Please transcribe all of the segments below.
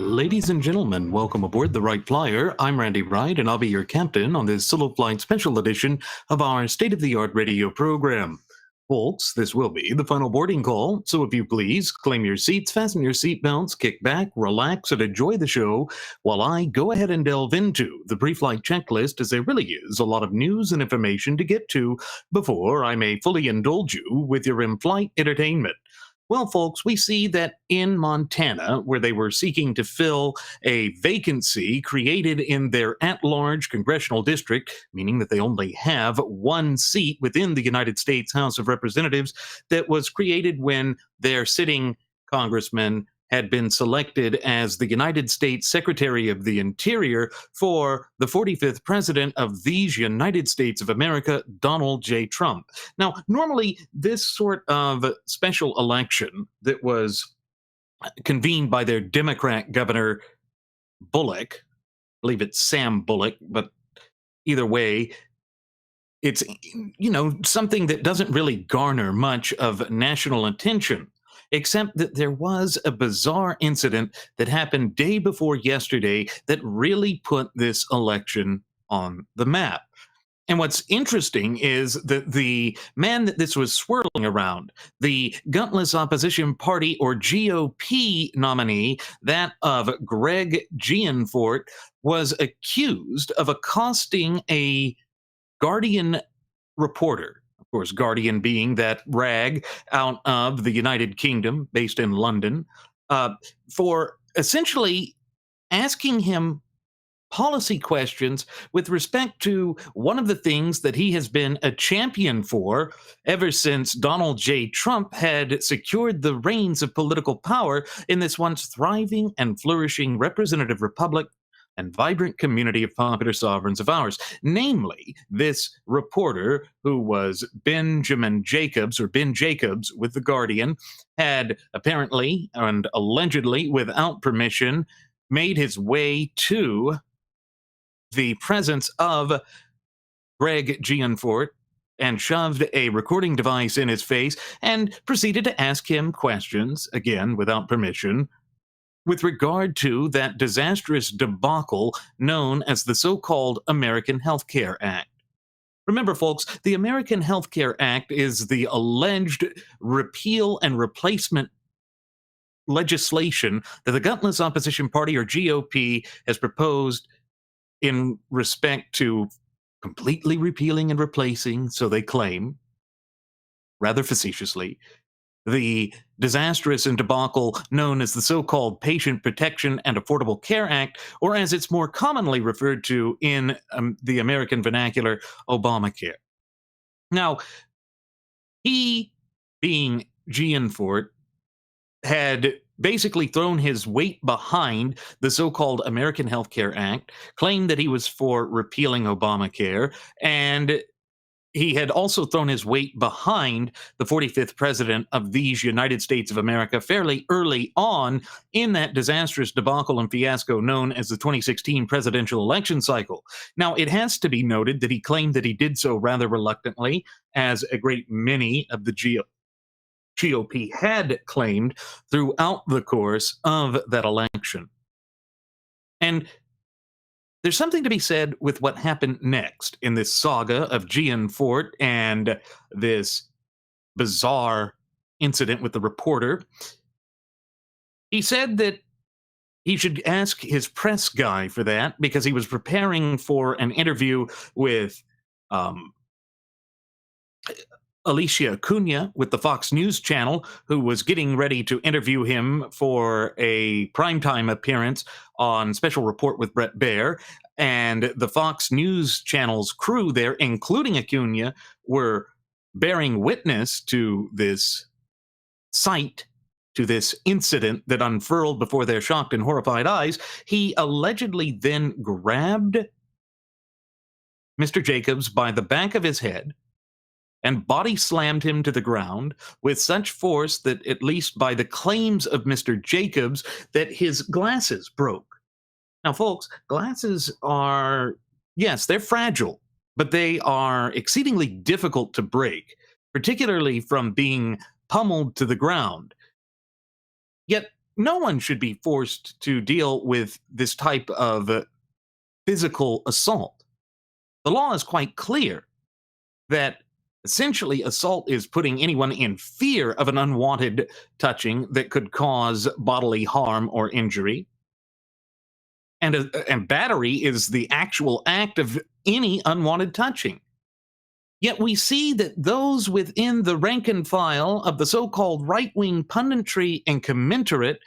Ladies and gentlemen, welcome aboard the Wright Flyer. I'm Randy Wright, and I'll be your captain on this solo flight special edition of our state-of-the-art radio program. Folks, this will be the final boarding call, so if you please, claim your seats, fasten your seatbelts, kick back, relax, and enjoy the show while I go ahead and delve into the pre-flight checklist, as there really is a lot of news and information to get to before I may fully indulge you with your in-flight entertainment. Well, folks, we see that in Montana, where they were seeking to fill a vacancy created in their at-large congressional district, meaning that they only have one seat within the United States House of Representatives, that was created when their sitting congressman had been selected as the United States Secretary of the Interior for the 45th President of these United States of America, Donald J. Trump. Now, normally, this sort of special election that was convened by their Democrat Governor Bullock, I believe it's Sam Bullock, but either way, it's, something that doesn't really garner much of national attention, except that there was a bizarre incident that happened day before yesterday that really put this election on the map. And what's interesting is that the man that this was swirling around, the gutless opposition party or GOP nominee, that of Greg Gianforte, was accused of accosting a Guardian reporter. Of course, Guardian being that rag out of the United Kingdom, based in London, for essentially asking him policy questions with respect to one of the things that he has been a champion for ever since Donald J. Trump had secured the reins of political power in this once thriving and flourishing representative republic and vibrant community of popular sovereigns of ours. Namely, this reporter, who was Ben Jacobs with The Guardian, had apparently and allegedly, without permission, made his way to the presence of Greg Gianforte and shoved a recording device in his face and proceeded to ask him questions, again without permission, with regard to that disastrous debacle known as the so-called American Health Care Act. Remember, folks, the American Health Care Act is the alleged repeal and replacement legislation that the gutless opposition party, or GOP, has proposed in respect to completely repealing and replacing, so they claim, rather facetiously, the disastrous and debacle known as the so-called Patient Protection and Affordable Care Act, or as it's more commonly referred to in the American vernacular, Obamacare. Now, he, being Gianforte, had basically thrown his weight behind the so-called American Health Care Act, claimed that he was for repealing Obamacare, and he had also thrown his weight behind the 45th president of these United States of America fairly early on in that disastrous debacle and fiasco known as the 2016 presidential election cycle. Now, it has to be noted that he claimed that he did so rather reluctantly, as a great many of the GOP had claimed throughout the course of that election. And there's something to be said with what happened next in this saga of Gianforte and this bizarre incident with the reporter. He said that he should ask his press guy for that because he was preparing for an interview with Alicia Cunha with the Fox News channel, who was getting ready to interview him for a primetime appearance on Special Report with Bret Baier. And the Fox News channel's crew there, including Acuna, were bearing witness to this sight, to this incident that unfurled before their shocked and horrified eyes. He allegedly then grabbed Mr. Jacobs by the back of his head and body slammed him to the ground with such force that, at least by the claims of Mr. Jacobs, that his glasses broke. Now, folks, glasses are, yes, they're fragile, but they are exceedingly difficult to break, particularly from being pummeled to the ground. Yet no one should be forced to deal with this type of physical assault. The law is quite clear that essentially assault is putting anyone in fear of an unwanted touching that could cause bodily harm or injury. And battery is the actual act of any unwanted touching. Yet we see that those within the rank and file of the so called right wing punditry and commensurate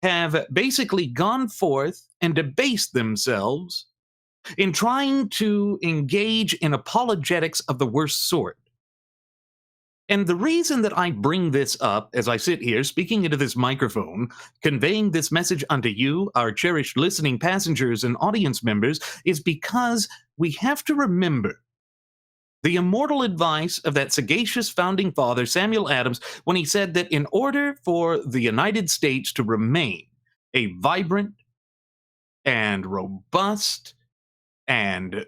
have basically gone forth and debased themselves in trying to engage in apologetics of the worst sort. And the reason that I bring this up as I sit here speaking into this microphone, conveying this message unto you, our cherished listening passengers and audience members, is because we have to remember the immortal advice of that sagacious founding father, Samuel Adams, when he said that in order for the United States to remain a vibrant and robust and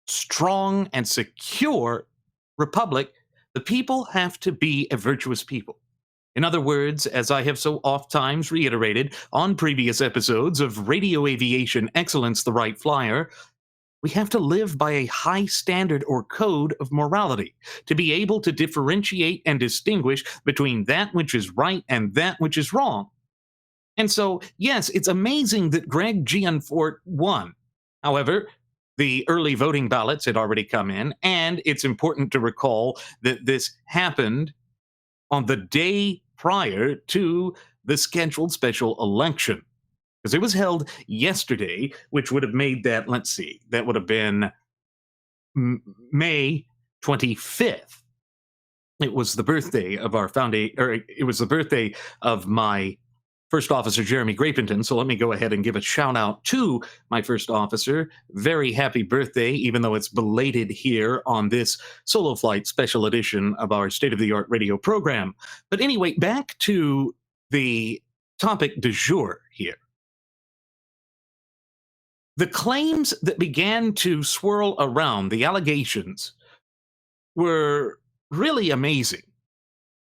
strong and secure republic, the people have to be a virtuous people. In other words, as I have so oft times reiterated on previous episodes of Radio Aviation Excellence, the Wright Flyer, we have to live by a high standard or code of morality to be able to differentiate and distinguish between that which is right and that which is wrong. And so, yes, it's amazing that Greg Gianforte won. However, the early voting ballots had already come in, and it's important to recall that this happened on the day prior to the scheduled special election. Because it was held yesterday, which would have made that, let's see, that would have been May 25th. It was the birthday of our founding, or it was the birthday of my first officer, Jeremy Grapington. So let me go ahead and give a shout out to my first officer. Very happy birthday, even though it's belated here on this solo flight special edition of our state of the art radio program. But anyway, back to the topic du jour here. The claims that began to swirl around, the allegations, were really amazing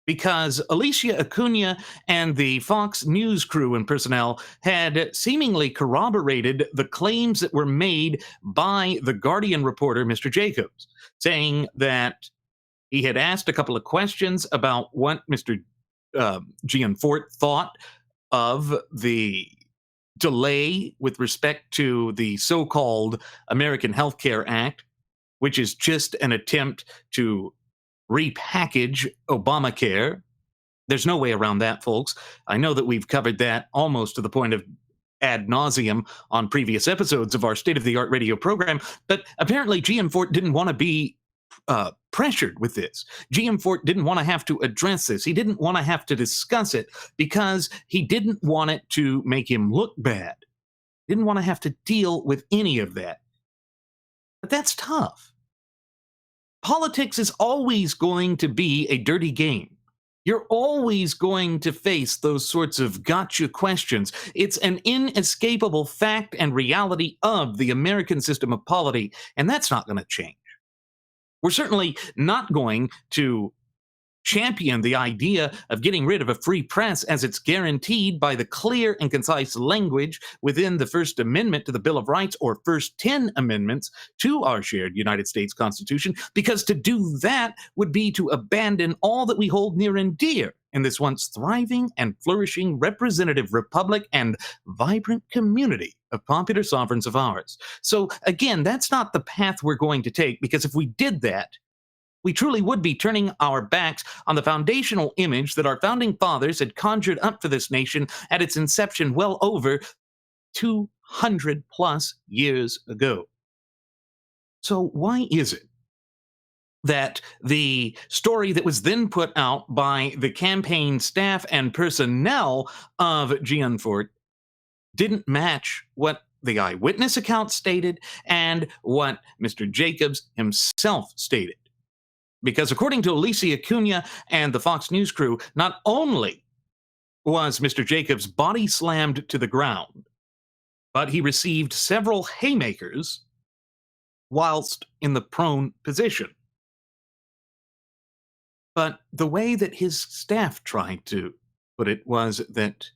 because Alicia Acuna and the Fox News crew and personnel had seemingly corroborated the claims that were made by the Guardian reporter, Mr. Jacobs, saying that he had asked a couple of questions about what Mr. Gianforte thought of the delay with respect to the so-called American Health Care Act, which is just an attempt to repackage Obamacare. There's no way around that, folks. I know that we've covered that almost to the point of ad nauseum on previous episodes of our state-of-the-art radio program, but apparently Gianforte didn't want to be pressured with this. Gianforte didn't want to have to address this. He didn't want to have to discuss it because he didn't want it to make him look bad. Didn't want to have to deal with any of that. But that's tough. Politics is always going to be a dirty game. You're always going to face those sorts of gotcha questions. It's an inescapable fact and reality of the American system of polity, and that's not going to change. We're certainly not going to champion the idea of getting rid of a free press as it's guaranteed by the clear and concise language within the First Amendment to the Bill of Rights or first 10 amendments to our shared United States Constitution, because to do that would be to abandon all that we hold near and dear in this once thriving and flourishing representative republic and vibrant community of popular sovereigns of ours. So again, that's not the path we're going to take, because if we did that, we truly would be turning our backs on the foundational image that our founding fathers had conjured up for this nation at its inception well over 200 plus years ago. So why is it that the story that was then put out by the campaign staff and personnel of Gianforte didn't match what the eyewitness account stated and what Mr. Jacobs himself stated? Because according to Alicia Acuna and the Fox News crew, not only was Mr. Jacobs body slammed to the ground, but he received several haymakers whilst in the prone position. But the way that his staff tried to put it was that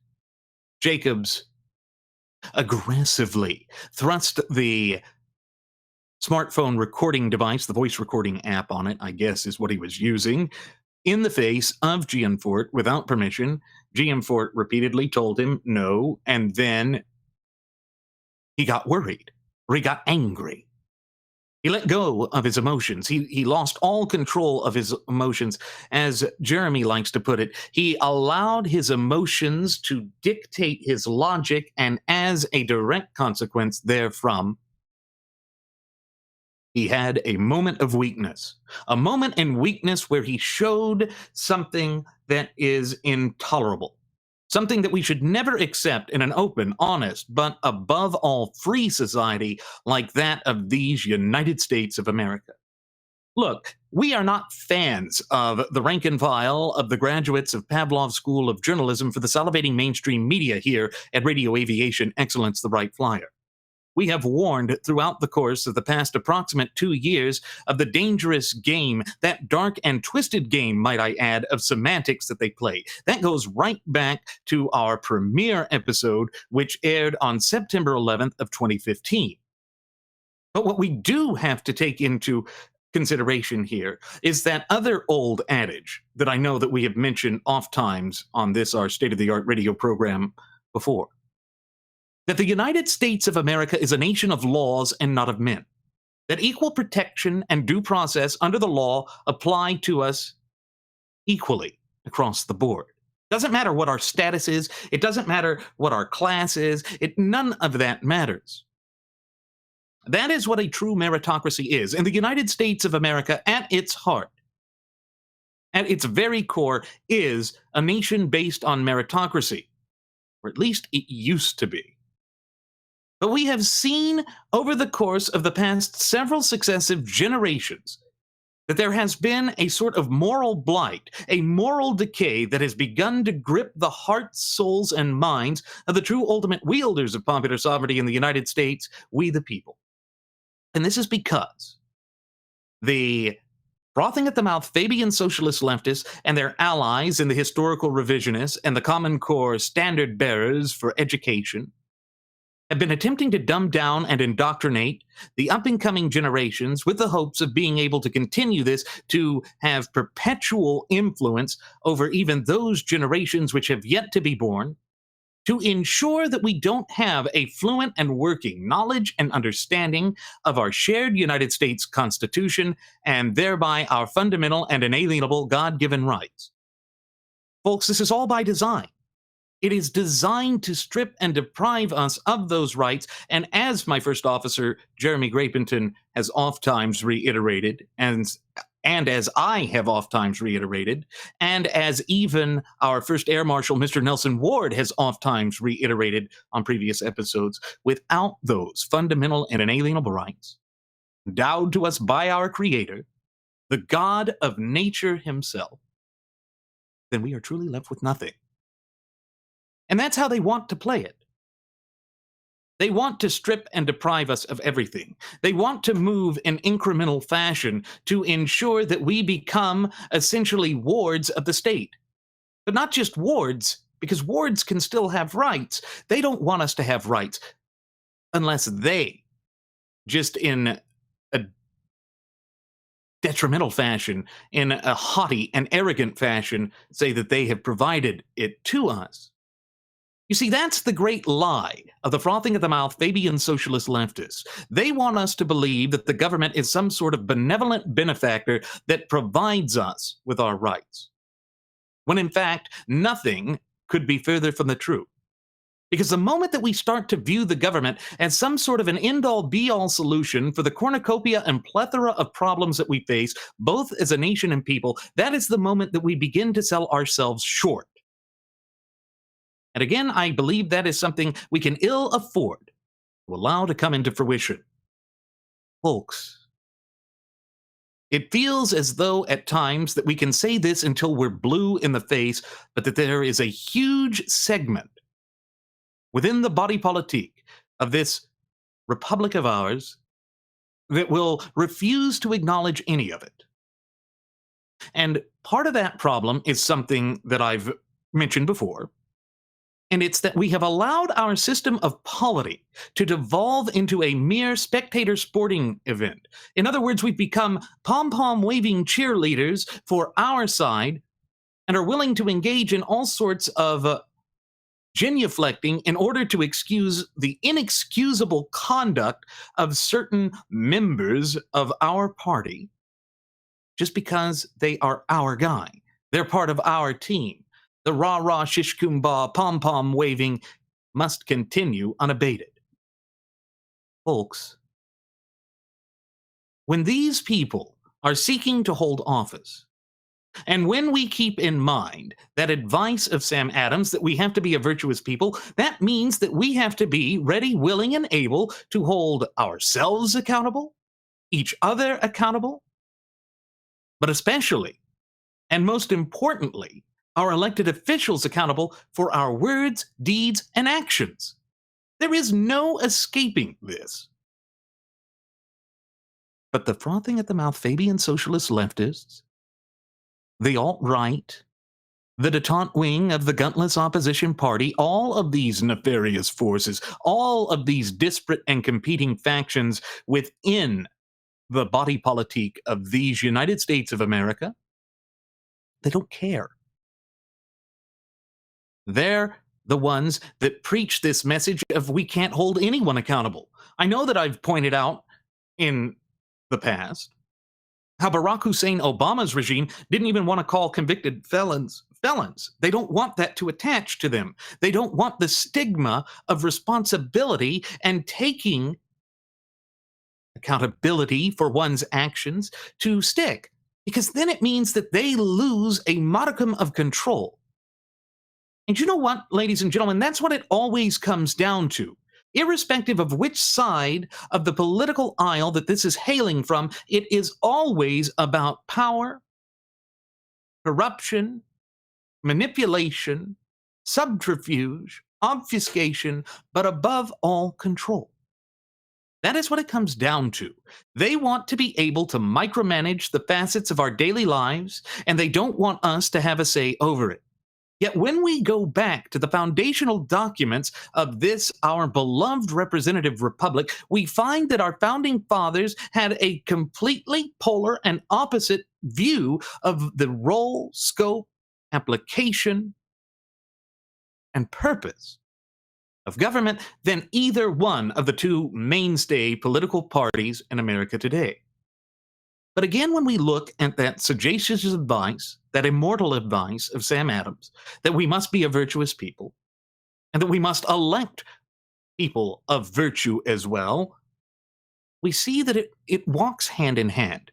Jacobs aggressively thrust the smartphone recording device, the voice recording app on it, I guess is what he was using, in the face of Gianforte without permission. Gianforte repeatedly told him no, and then he got worried, or he got angry. He let go of his emotions. He lost all control of his emotions. As Jeremy likes to put it, he allowed his emotions to dictate his logic, and as a direct consequence therefrom, he had a moment of weakness. A moment in weakness where he showed something that is intolerable. Something that we should never accept in an open, honest, but above all free society like that of these United States of America. Look, we are not fans of the rank and file of the graduates of Pavlov School of Journalism for the salivating mainstream media here at Radio Aviation Excellence, the Wright Flyer. We have warned throughout the course of the past approximate 2 years of the dangerous game, that dark and twisted game, might I add, of semantics that they play. That goes right back to our premiere episode, which aired on September 11th of 2015. But what we do have to take into consideration here is that other old adage that I know that we have mentioned oft times on this, our state-of-the-art radio program before, that the United States of America is a nation of laws and not of men. That equal protection and due process under the law apply to us equally across the board. Doesn't matter what our status is. It doesn't matter what our class is. None of that matters. That is what a true meritocracy is. And the United States of America, at its heart, at its very core, is a nation based on meritocracy. Or at least it used to be. But we have seen over the course of the past several successive generations that there has been a sort of moral blight, a moral decay that has begun to grip the hearts, souls, and minds of the true ultimate wielders of popular sovereignty in the United States, we the people. And this is because the frothing at the mouth Fabian socialist leftists and their allies in the historical revisionists and the Common Core standard bearers for education have been attempting to dumb down and indoctrinate the up-and-coming generations with the hopes of being able to continue this to have perpetual influence over even those generations which have yet to be born, to ensure that we don't have a fluent and working knowledge and understanding of our shared United States Constitution and thereby our fundamental and inalienable God-given rights. Folks, this is all by design. It is designed to strip and deprive us of those rights, and as my first officer, Jeremy Grapington, has oft-times reiterated, and as I have oft-times reiterated, and as even our first Air Marshal, Mr. Nelson Ward, has oft-times reiterated on previous episodes, without those fundamental and inalienable rights, endowed to us by our Creator, the God of nature himself, then we are truly left with nothing. And that's how they want to play it. They want to strip and deprive us of everything. They want to move in incremental fashion to ensure that we become essentially wards of the state. But not just wards, because wards can still have rights. They don't want us to have rights unless they, just in a detrimental fashion, in a haughty and arrogant fashion, say that they have provided it to us. You see, that's the great lie of the frothing at the mouth Fabian socialist leftists. They want us to believe that the government is some sort of benevolent benefactor that provides us with our rights, when in fact, nothing could be further from the truth. Because the moment that we start to view the government as some sort of an end-all be-all solution for the cornucopia and plethora of problems that we face, both as a nation and people, that is the moment that we begin to sell ourselves short. And again, I believe that is something we can ill afford to allow to come into fruition. Folks, it feels as though at times that we can say this until we're blue in the face, but that there is a huge segment within the body politique of this republic of ours that will refuse to acknowledge any of it. And part of that problem is something that I've mentioned before, And it's that we have allowed our system of polity to devolve into a mere spectator sporting event. In other words, we've become pom-pom waving cheerleaders for our side and are willing to engage in all sorts of genuflecting in order to excuse the inexcusable conduct of certain members of our party just because they are our guy. They're part of our team. The rah-rah shish kumbah pom-pom waving must continue unabated. Folks, when these people are seeking to hold office, and when we keep in mind that advice of Sam Adams that we have to be a virtuous people, that means that we have to be ready, willing, and able to hold ourselves accountable, each other accountable, but especially, and most importantly, our elected officials accountable for our words, deeds, and actions. There is no escaping this. But the frothing at the mouth Fabian socialist leftists, the alt-right, the detente wing of the gutless opposition party, all of these nefarious forces, all of these disparate and competing factions within the body politique of these United States of America, they don't care. They're the ones that preach this message of we can't hold anyone accountable. I know that I've pointed out in the past how Barack Hussein Obama's regime didn't even want to call convicted felons felons. They don't want that to attach to them. They don't want the stigma of responsibility and taking accountability for one's actions to stick, because then it means that they lose a modicum of control. And you know what, ladies and gentlemen, that's what it always comes down to. Irrespective of which side of the political aisle that this is hailing from, it is always about power, corruption, manipulation, subterfuge, obfuscation, but above all, control. That is what it comes down to. They want to be able to micromanage the facets of our daily lives, and they don't want us to have a say over it. Yet when we go back to the foundational documents of this, our beloved representative republic, we find that our founding fathers had a completely polar and opposite view of the role, scope, application, and purpose of government than either one of the two mainstay political parties in America today. But again, when we look at that sagacious advice, that immortal advice of Sam Adams, that we must be a virtuous people, and that we must elect people of virtue as well, we see that it walks hand in hand.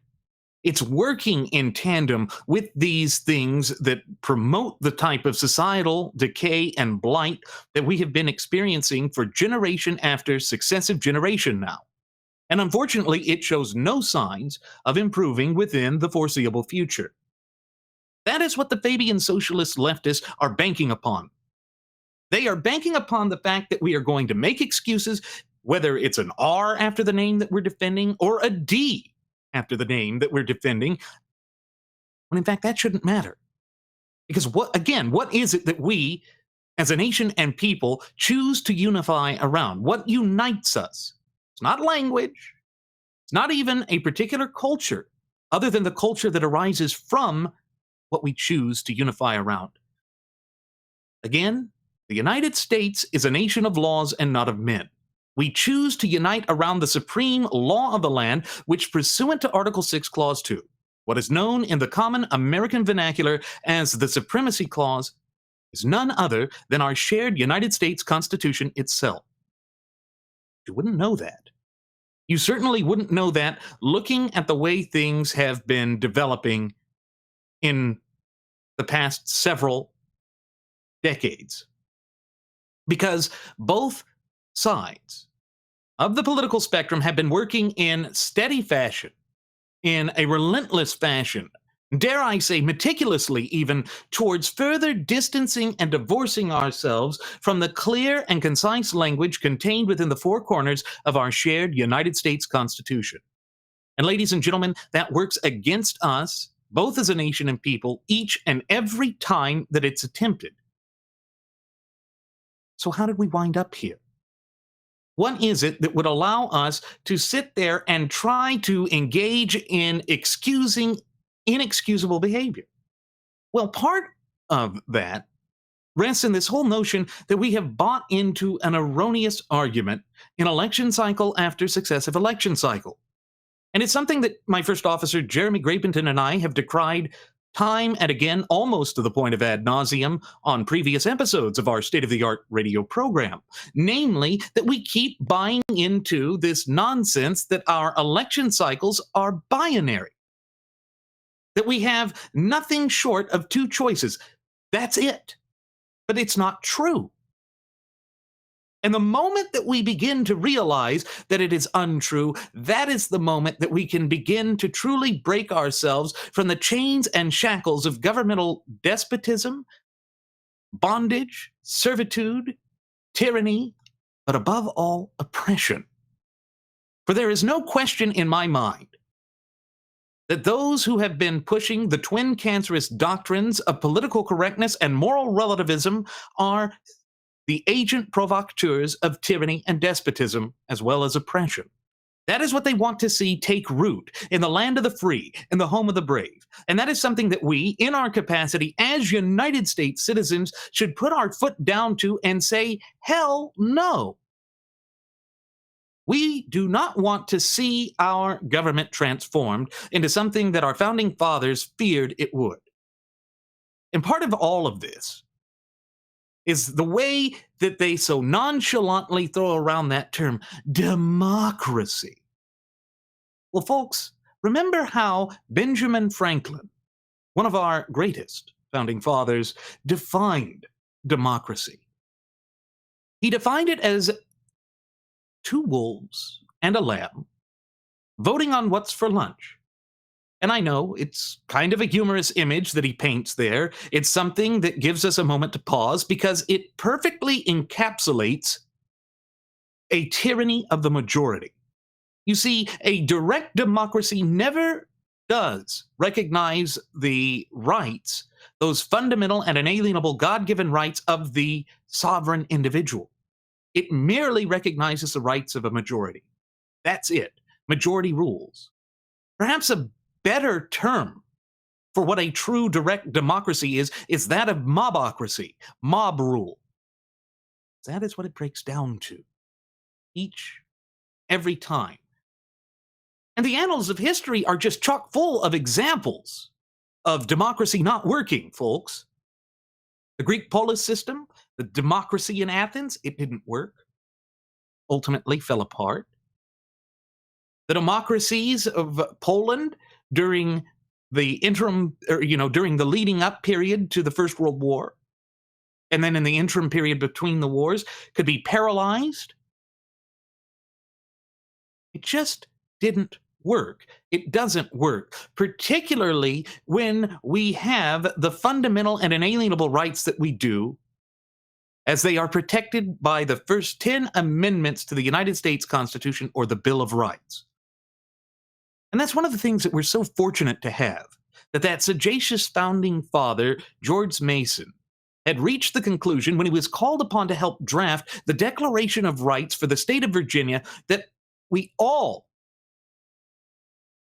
It's working in tandem with these things that promote the type of societal decay and blight that we have been experiencing for generation after successive generation now. And unfortunately, it shows no signs of improving within the foreseeable future. That is what the Fabian socialist leftists are banking upon. They are banking upon the fact that we are going to make excuses, whether it's an R after the name that we're defending or a D after the name that we're defending, when in fact that shouldn't matter. Because what is it that we, as a nation and people, choose to unify around? What unites us? It's not language. It's not even a particular culture, other than the culture that arises from what we choose to unify around. Again, the United States is a nation of laws and not of men. We choose to unite around the supreme law of the land, which, pursuant to Article 6, Clause 2, what is known in the common American vernacular as the Supremacy Clause, is none other than our shared United States Constitution itself. You wouldn't know that. You certainly wouldn't know that looking at the way things have been developing in the past several decades. Because both sides of the political spectrum have been working in steady fashion, in a relentless fashion, dare I say meticulously even, towards further distancing and divorcing ourselves from the clear and concise language contained within the four corners of our shared United States Constitution. And ladies and gentlemen, that works against us, both as a nation and people, each and every time that it's attempted. So how did we wind up here? What is it that would allow us to sit there and try to engage in excusing inexcusable behavior? Well, part of that rests in this whole notion that we have bought into an erroneous argument in election cycle after successive election cycle. And it's something that my first officer, Jeremy Grapenton, and I have decried time and again, almost to the point of ad nauseum, on previous episodes of our state of the art radio program. Namely, that we keep buying into this nonsense that our election cycles are binary, that we have nothing short of two choices. That's it. But it's not true. And the moment that we begin to realize that it is untrue, that is the moment that we can begin to truly break ourselves from the chains and shackles of governmental despotism, bondage, servitude, tyranny, but above all, oppression. For there is no question in my mind that those who have been pushing the twin cancerous doctrines of political correctness and moral relativism are the agent provocateurs of tyranny and despotism, as well as oppression. That is what they want to see take root in the land of the free, in the home of the brave. And that is something that we, in our capacity as United States citizens, should put our foot down to and say, hell no. We do not want to see our government transformed into something that our founding fathers feared it would. And part of all of this is the way that they so nonchalantly throw around that term, democracy. Well, folks, remember how Benjamin Franklin, one of our greatest founding fathers, defined democracy. He defined it as two wolves and a lamb voting on what's for lunch. And I know it's kind of a humorous image that he paints there. It's something that gives us a moment to pause because it perfectly encapsulates a tyranny of the majority. You see, a direct democracy never does recognize the rights, those fundamental and inalienable God-given rights of the sovereign individual. It merely recognizes the rights of a majority. That's it. Majority rules. Perhaps a better term for what a true direct democracy is that of mobocracy, mob rule. That is what it breaks down to, every time. And the annals of history are just chock full of examples of democracy not working, folks. The Greek polis system, the democracy in Athens, it didn't work. Ultimately fell apart. The democracies of Poland during the during the leading up period to the First World War, and then in the interim period between the wars, could be paralyzed. It just didn't work. It doesn't work, particularly when we have the fundamental and inalienable rights that we do, as they are protected by the first 10 amendments to the United States Constitution, or the Bill of Rights. And that's one of the things that we're so fortunate to have, that sagacious founding father, George Mason, had reached the conclusion when he was called upon to help draft the Declaration of Rights for the state of Virginia, that we all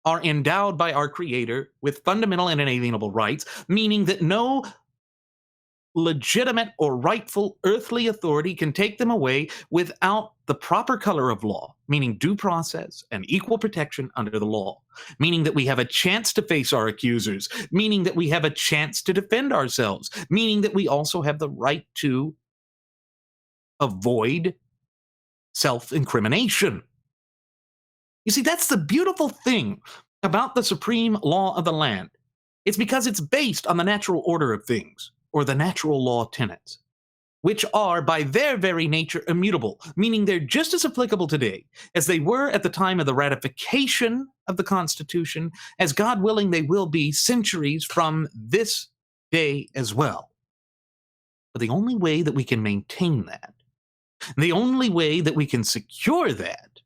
are endowed by our Creator with fundamental and inalienable rights, meaning that no legitimate or rightful earthly authority can take them away without the proper color of law, meaning due process and equal protection under the law, meaning that we have a chance to face our accusers, meaning that we have a chance to defend ourselves, meaning that we also have the right to avoid self-incrimination. You see, that's the beautiful thing about the supreme law of the land. It's because it's based on the natural order of things, or the natural law tenets, which are by their very nature immutable, meaning they're just as applicable today as they were at the time of the ratification of the Constitution, as God willing they will be centuries from this day as well. But the only way that we can maintain that, the only way that we can secure that,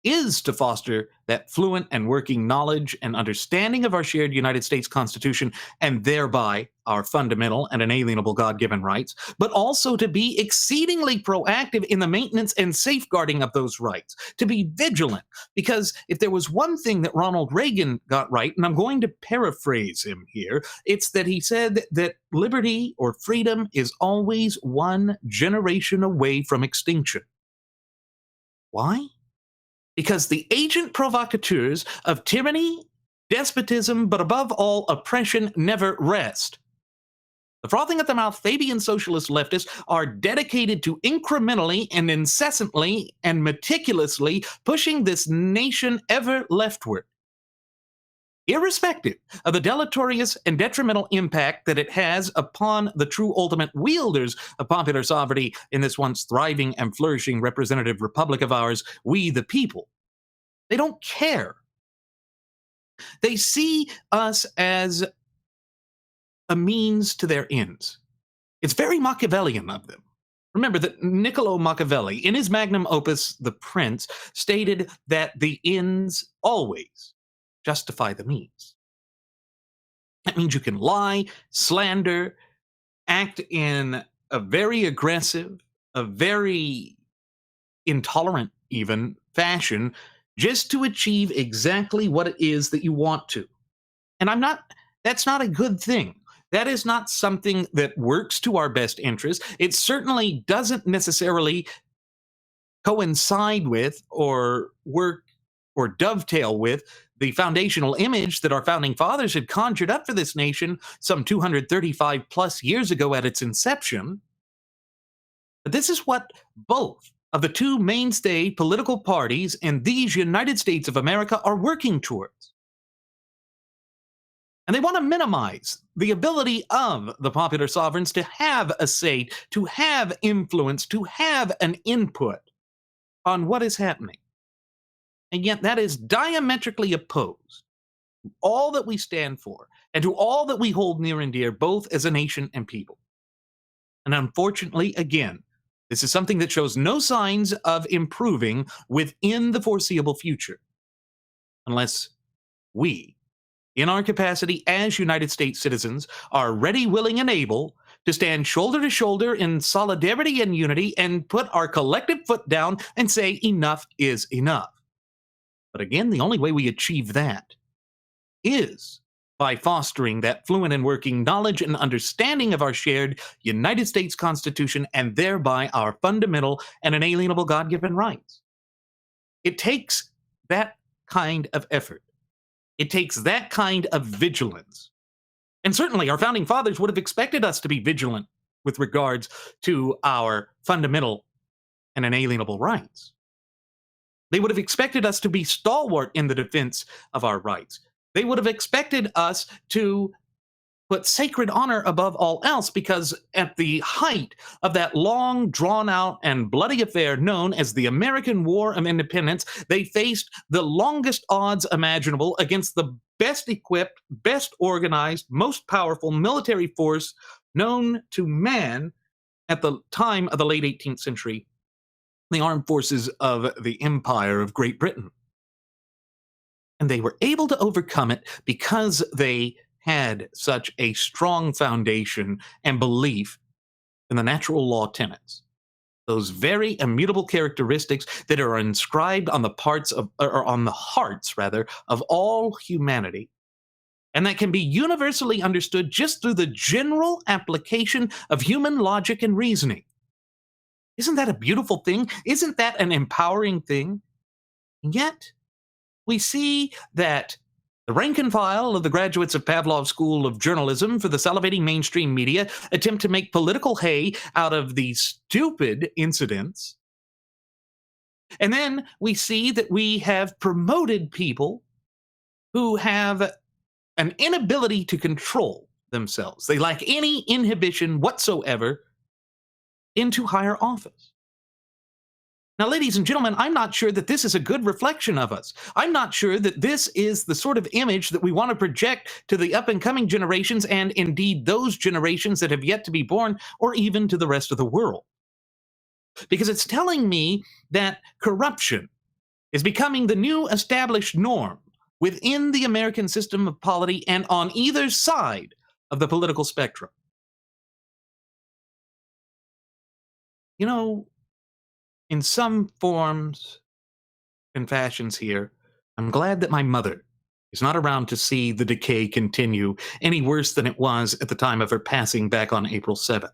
is to foster that fluent and working knowledge and understanding of our shared United States Constitution and thereby our fundamental and inalienable God given rights, but also to be exceedingly proactive in the maintenance and safeguarding of those rights, to be vigilant. Because if there was one thing that Ronald Reagan got right, and I'm going to paraphrase him here, it's that he said that liberty or freedom is always one generation away from extinction. Why? Because the agent provocateurs of tyranny, despotism, but above all, oppression never rest. The frothing at the mouth Fabian socialist leftists are dedicated to incrementally and incessantly and meticulously pushing this nation ever leftward, irrespective of the deleterious and detrimental impact that it has upon the true ultimate wielders of popular sovereignty in this once thriving and flourishing representative republic of ours, we the people. They don't care. They see us as a means to their ends. It's very Machiavellian of them. Remember that Niccolo Machiavelli, in his magnum opus, The Prince, stated that the ends always justify the means. That means you can lie, slander, act in a very aggressive, a very intolerant even fashion, just to achieve exactly what it is that you want to. And that's not a good thing. That is not something that works to our best interest. It certainly doesn't necessarily coincide with or work or dovetail with the foundational image that our founding fathers had conjured up for this nation some 235 plus years ago at its inception. But this is what both of the two mainstay political parties in these United States of America are working towards. And they want to minimize the ability of the popular sovereigns to have a say, to have influence, to have an input on what is happening. And yet that is diametrically opposed to all that we stand for and to all that we hold near and dear, both as a nation and people. And unfortunately, again, this is something that shows no signs of improving within the foreseeable future, unless we, in our capacity as United States citizens, are ready, willing, and able to stand shoulder to shoulder in solidarity and unity and put our collective foot down and say enough is enough. But again, the only way we achieve that is by fostering that fluent and working knowledge and understanding of our shared United States Constitution and thereby our fundamental and inalienable God-given rights. It takes that kind of effort. It takes that kind of vigilance. And certainly our founding fathers would have expected us to be vigilant with regards to our fundamental and inalienable rights. They would have expected us to be stalwart in the defense of our rights. They would have expected us to put sacred honor above all else, because at the height of that long, drawn-out, and bloody affair known as the American War of Independence, they faced the longest odds imaginable against the best equipped, best organized, most powerful military force known to man at the time of the late 18th century, the armed forces of the Empire of Great Britain. And they were able to overcome it because they had such a strong foundation and belief in the natural law tenets. Those very immutable characteristics that are inscribed on the parts of, or on the hearts rather, of all humanity, and that can be universally understood just through the general application of human logic and reasoning. Isn't that a beautiful thing? Isn't that an empowering thing? And yet, we see that the rank and file of the graduates of Pavlov's School of Journalism for the salivating mainstream media attempt to make political hay out of these stupid incidents. And then we see that we have promoted people who have an inability to control themselves. They lack any inhibition whatsoever into higher office. Now, ladies and gentlemen, I'm not sure that this is a good reflection of us. I'm not sure that this is the sort of image that we want to project to the up-and-coming generations, and indeed those generations that have yet to be born, or even to the rest of the world. Because it's telling me that corruption, is becoming the new established norm within the American system of polity and on either side of the political spectrum. You know, in some forms and fashions here, I'm glad that my mother is not around to see the decay continue any worse than it was at the time of her passing back on April 7th.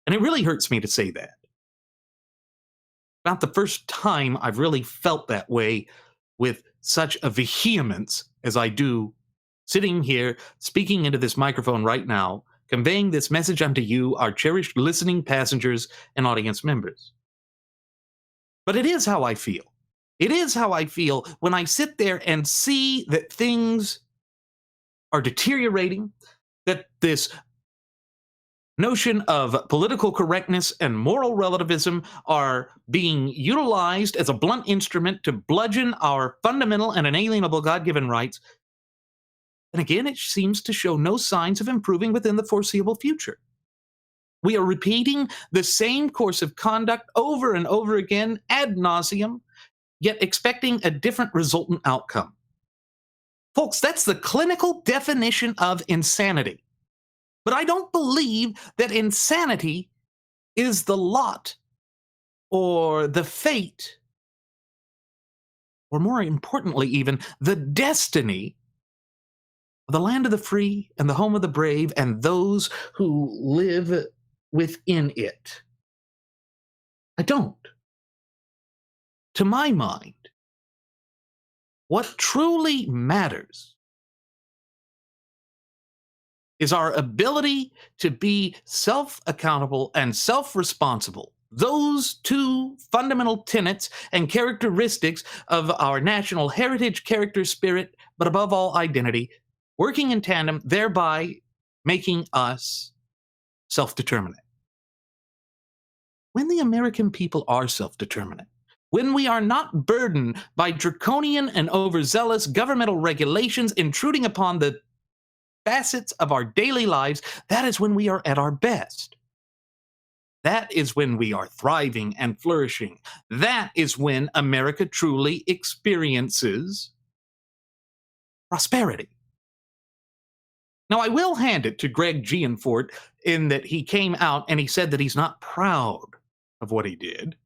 And it really hurts me to say that. About the first time I've really felt that way with such a vehemence as I do sitting here, speaking into this microphone right now, conveying this message unto you, our cherished listening passengers and audience members. But it is how I feel. It is how I feel when I sit there and see that things are deteriorating, that this notion of political correctness and moral relativism are being utilized as a blunt instrument to bludgeon our fundamental and inalienable God-given rights. And again, it seems to show no signs of improving within the foreseeable future. We are repeating the same course of conduct over and over again ad nauseum, yet expecting a different resultant outcome. Folks, that's the clinical definition of insanity. But I don't believe that insanity is the lot or the fate, or more importantly even, the destiny of the land of the free and the home of the brave and those who live within it. I don't. To my mind, what truly matters is our ability to be self-accountable and self-responsible. Those two fundamental tenets and characteristics of our national heritage, character, spirit, but above all, identity, working in tandem, thereby making us self-determinate. When the American people are self-determinate, when we are not burdened by draconian and overzealous governmental regulations intruding upon the facets of our daily lives, that is when we are at our best. That is when we are thriving and flourishing. That is when America truly experiences prosperity. Now, I will hand it to Greg Gianforte in that he came out and he said that he's not proud of what he did,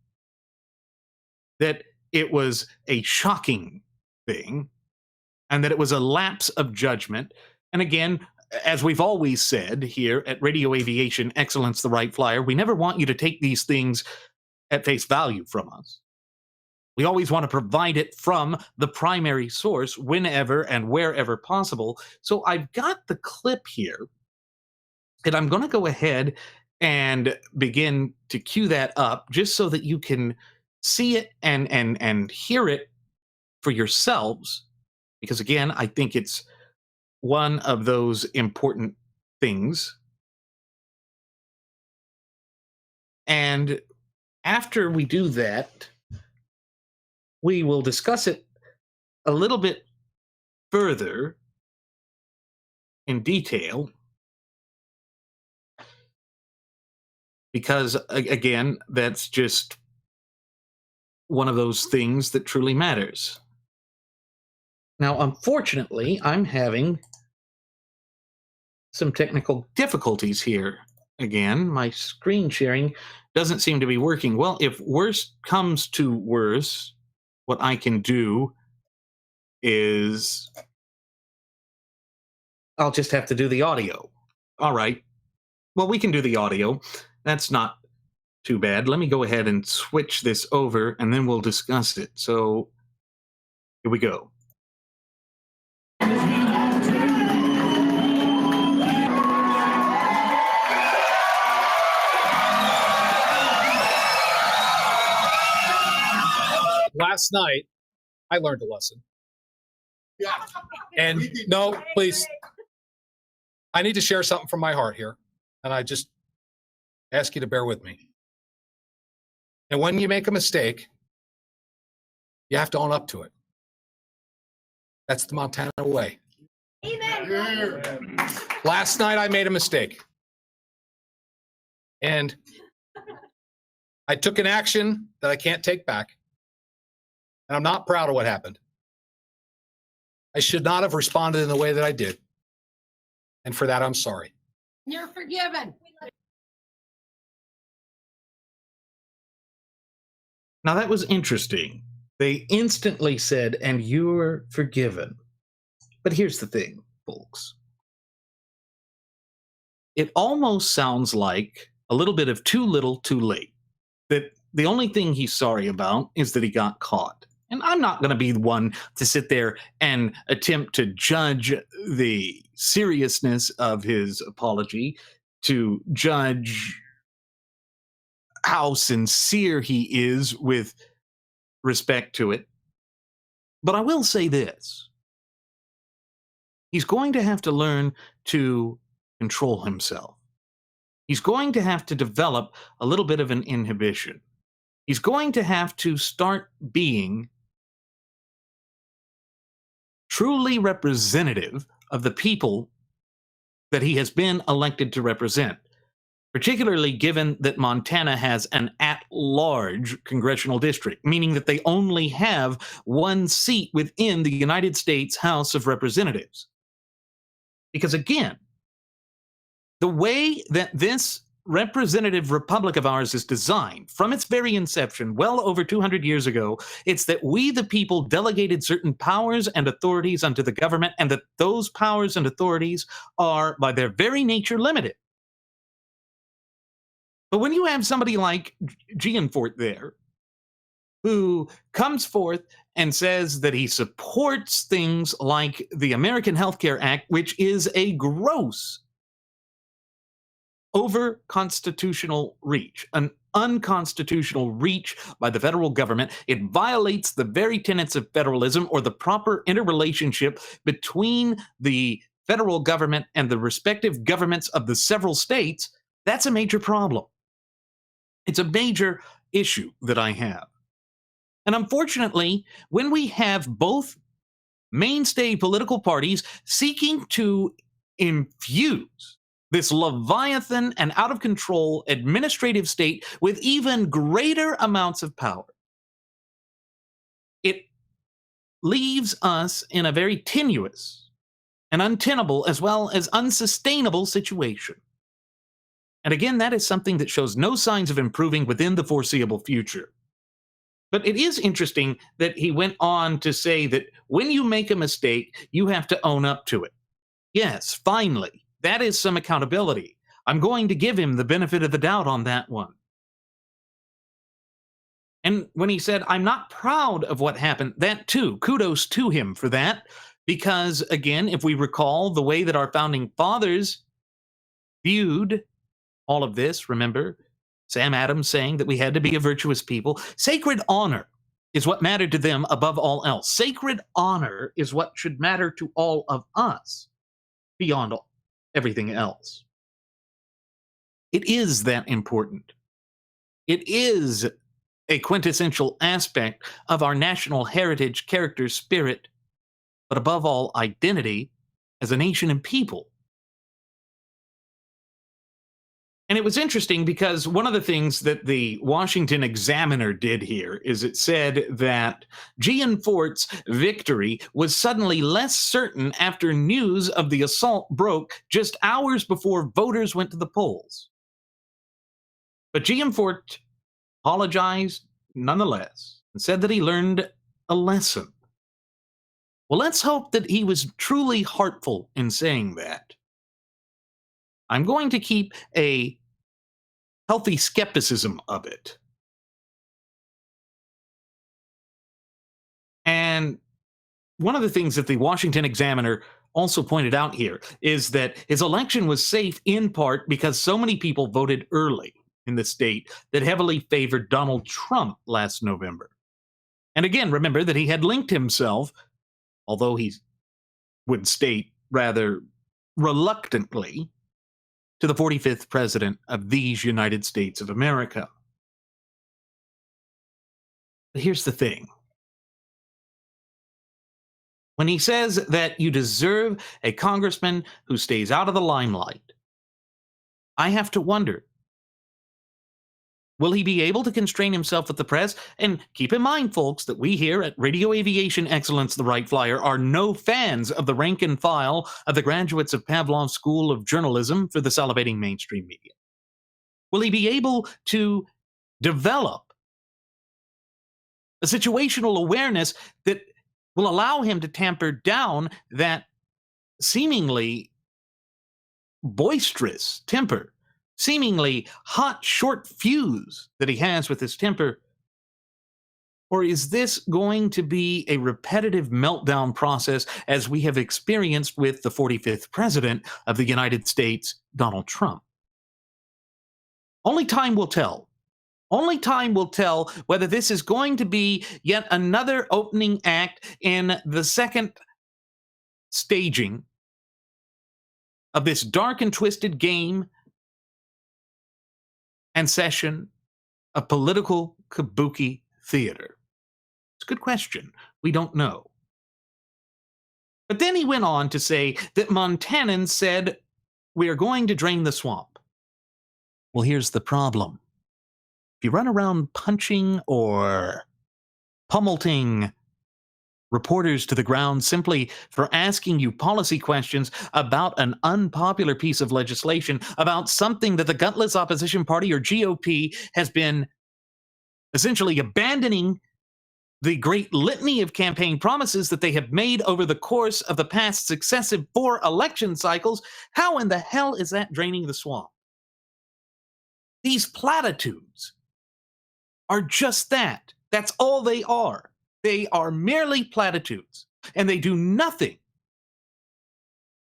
that it was a shocking thing, and that it was a lapse of judgment. And again, as we've always said here at Radio Aviation Excellence, the Wright Flyer, we never want you to take these things at face value from us. We always want to provide it from the primary source whenever and wherever possible. So I've got the clip here, and I'm going to go ahead and begin to cue that up just so that you can see it and hear it for yourselves. Because again, I think it's one of those important things. And after we do that, we will discuss it a little bit further in detail. Because again, that's just one of those things that truly matters. Now, unfortunately, I'm having some technical difficulties here. Again, my screen sharing doesn't seem to be working. Well, if worse comes to worse, what I can do is I'll just have to do the audio. All right. Well, we can do the audio. That's not too bad. Let me go ahead and switch this over, and then we'll discuss it. So here we go. Last night, I learned a lesson. Yeah. And no, please, I need to share something from my heart here. And I just ask you to bear with me. And when you make a mistake, you have to own up to it. That's the Montana way. Amen. Last night, I made a mistake. And I took an action that I can't take back. And I'm not proud of what happened. I should not have responded in the way that I did. And for that, I'm sorry. You're forgiven. Now, that was interesting. They instantly said, and you're forgiven. But here's the thing, folks. It almost sounds like a little bit of too little, too late. That the only thing he's sorry about is that he got caught. And I'm not going to be the one to sit there and attempt to judge the seriousness of his apology, to judge how sincere he is with respect to it. But I will say this. He's going to have to learn to control himself. He's going to have to develop a little bit of an inhibition. He's going to have to start being truly representative of the people that he has been elected to represent, particularly given that Montana has an at-large congressional district, meaning that they only have one seat within the United States House of Representatives. Because again, the way that this representative republic of ours is designed from its very inception, well over 200 years ago, it's that we, the people, delegated certain powers and authorities unto the government, and that those powers and authorities are, by their very nature, limited. But when you have somebody like Gianforte there, who comes forth and says that he supports things like the American Health Care Act, which is a gross over constitutional reach, an unconstitutional reach by the federal government. It violates the very tenets of federalism, or the proper interrelationship between the federal government and the respective governments of the several states. That's a major problem. It's a major issue that I have. And unfortunately, when we have both mainstay political parties seeking to infuse this leviathan and out-of-control administrative state with even greater amounts of power, it leaves us in a very tenuous and untenable as well as unsustainable situation. And again, that is something that shows no signs of improving within the foreseeable future. But it is interesting that he went on to say that when you make a mistake, you have to own up to it. Yes, finally. That is some accountability. I'm going to give him the benefit of the doubt on that one. And when he said, I'm not proud of what happened, that too, kudos to him for that. Because again, if we recall the way that our founding fathers viewed all of this, remember, Sam Adams saying that we had to be a virtuous people. Sacred honor is what mattered to them above all else. Sacred honor is what should matter to all of us beyond everything else. It is that important. It is a quintessential aspect of our national heritage, character, spirit, but above all, identity as a nation and people. And it was interesting because one of the things that the Washington Examiner did here is it said that Gianforte's victory was suddenly less certain after news of the assault broke just hours before voters went to the polls. But Gianforte apologized nonetheless and said that he learned a lesson. Well, let's hope that he was truly heartful in saying that. I'm going to keep a healthy skepticism of it. And one of the things that the Washington Examiner also pointed out here is that his election was safe in part because so many people voted early in the state that heavily favored Donald Trump last November. And again, remember that he had linked himself, although he would state rather reluctantly, to the 45th president of these United States of America. But here's the thing. When he says that you deserve a congressman who stays out of the limelight, I have to wonder, Will he be able to constrain himself with the press? And keep in mind, folks, that we here at Radio Aviation Excellence, the Wright Flyer, are no fans of the rank and file of the graduates of Pavlov's School of Journalism for the salivating mainstream media. Will he be able to develop a situational awareness that will allow him to tamper down that seemingly boisterous temper, seemingly hot, short fuse that he has with his temper? Or is this going to be a repetitive meltdown process as we have experienced with the 45th president of the United States, Donald Trump? Only time will tell. Only time will tell whether this is going to be yet another opening act in the second staging of this dark and twisted game and session of political kabuki theater. It's a good question. We don't know. But then he went on to say that Montanans said, "We are going to drain the swamp." Well, here's the problem. If you run around punching or pummeling reporters to the ground simply for asking you policy questions about an unpopular piece of legislation, about something that the gutless opposition party or GOP has been essentially abandoning the great litany of campaign promises that they have made over the course of the past successive 4 election cycles, how in the hell is that draining the swamp? These platitudes are just that. That's all they are. They are merely platitudes, and they do nothing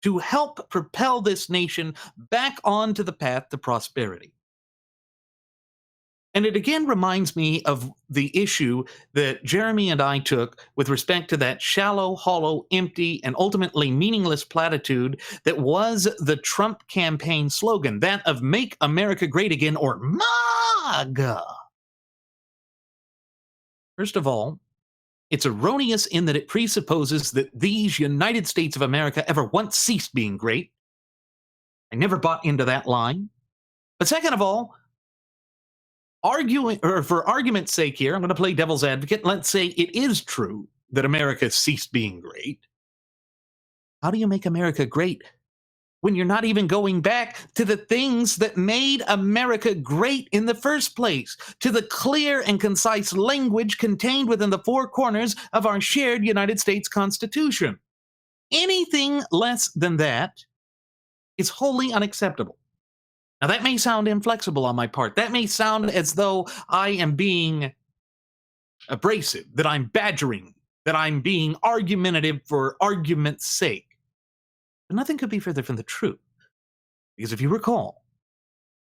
to help propel this nation back onto the path to prosperity. And it again reminds me of the issue that Jeremy and I took with respect to that shallow, hollow, empty, and ultimately meaningless platitude that was the Trump campaign slogan, that of "Make America Great Again," or MAGA. First of all, it's erroneous in that it presupposes that these United States of America ever once ceased being great. I never bought into that line. But second of all, for argument's sake here, I'm going to play devil's advocate. Let's say it is true that America ceased being great. How do you make America great when you're not even going back to the things that made America great in the first place, to the clear and concise language contained within the 4 corners of our shared United States Constitution? Anything less than that is wholly unacceptable. Now, that may sound inflexible on my part. That may sound as though I am being abrasive, that I'm badgering, that I'm being argumentative for argument's sake. But nothing could be further from the truth. Because if you recall,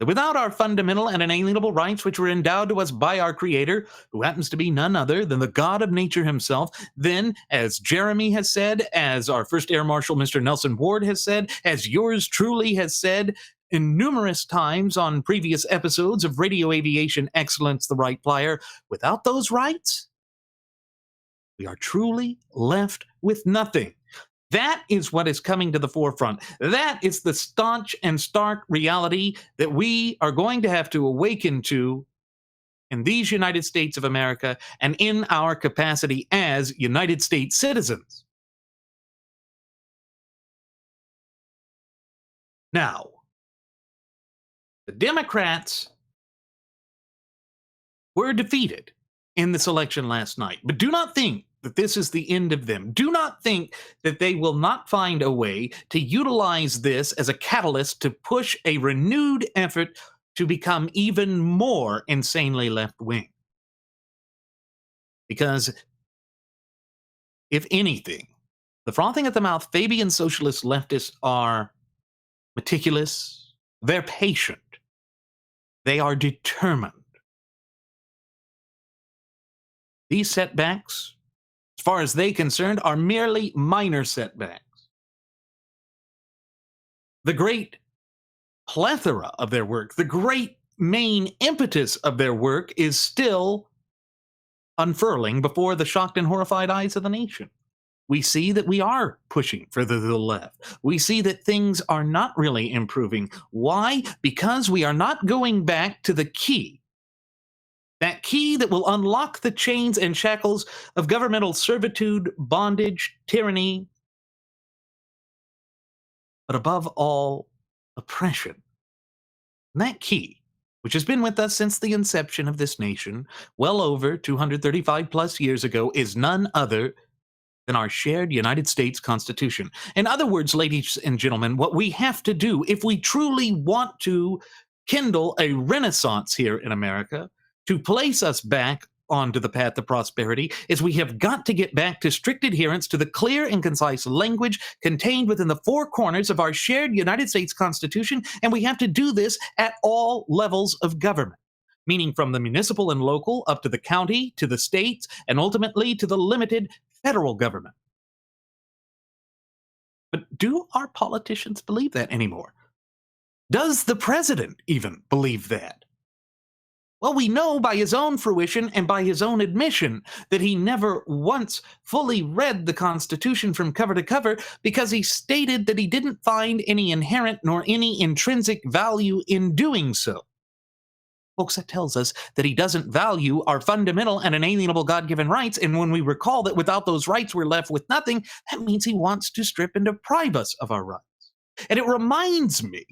that without our fundamental and inalienable rights, which were endowed to us by our Creator, who happens to be none other than the God of nature himself, then, as Jeremy has said, as our first Air Marshal, Mr. Nelson Ward, has said, as yours truly has said, in numerous times on previous episodes of Radio Aviation Excellence, the Wright Flyer, without those rights, we are truly left with nothing. That is what is coming to the forefront. That is the staunch and stark reality that we are going to have to awaken to in these United States of America and in our capacity as United States citizens. Now, the Democrats were defeated in this election last night, but do not think that this is the end of them. Do not think that they will not find a way to utilize this as a catalyst to push a renewed effort to become even more insanely left-wing. Because, if anything, the frothing at the mouth Fabian socialist leftists are meticulous, they're patient, they are determined. These setbacks, as far as they're concerned, are merely minor setbacks. The great plethora of their work, the great main impetus of their work is still unfurling before the shocked and horrified eyes of the nation. We see that we are pushing further to the left. We see that things are not really improving. Why? Because we are not going back to the key That key that will unlock the chains and shackles of governmental servitude, bondage, tyranny, but above all, oppression. And that key, which has been with us since the inception of this nation, well over 235 plus years ago, is none other than our shared United States Constitution. In other words, ladies and gentlemen, what we have to do if we truly want to kindle a renaissance here in America, to place us back onto the path of prosperity, is we have got to get back to strict adherence to the clear and concise language contained within the four corners of our shared United States Constitution, and we have to do this at all levels of government, meaning from the municipal and local up to the county, to the states, and ultimately to the limited federal government. But do our politicians believe that anymore? Does the president even believe that? Well, we know by his own fruition and by his own admission that he never once fully read the Constitution from cover to cover, because he stated that he didn't find any inherent nor any intrinsic value in doing so. Folks, that tells us that he doesn't value our fundamental and inalienable God-given rights, and when we recall that without those rights we're left with nothing, that means he wants to strip and deprive us of our rights. And it reminds me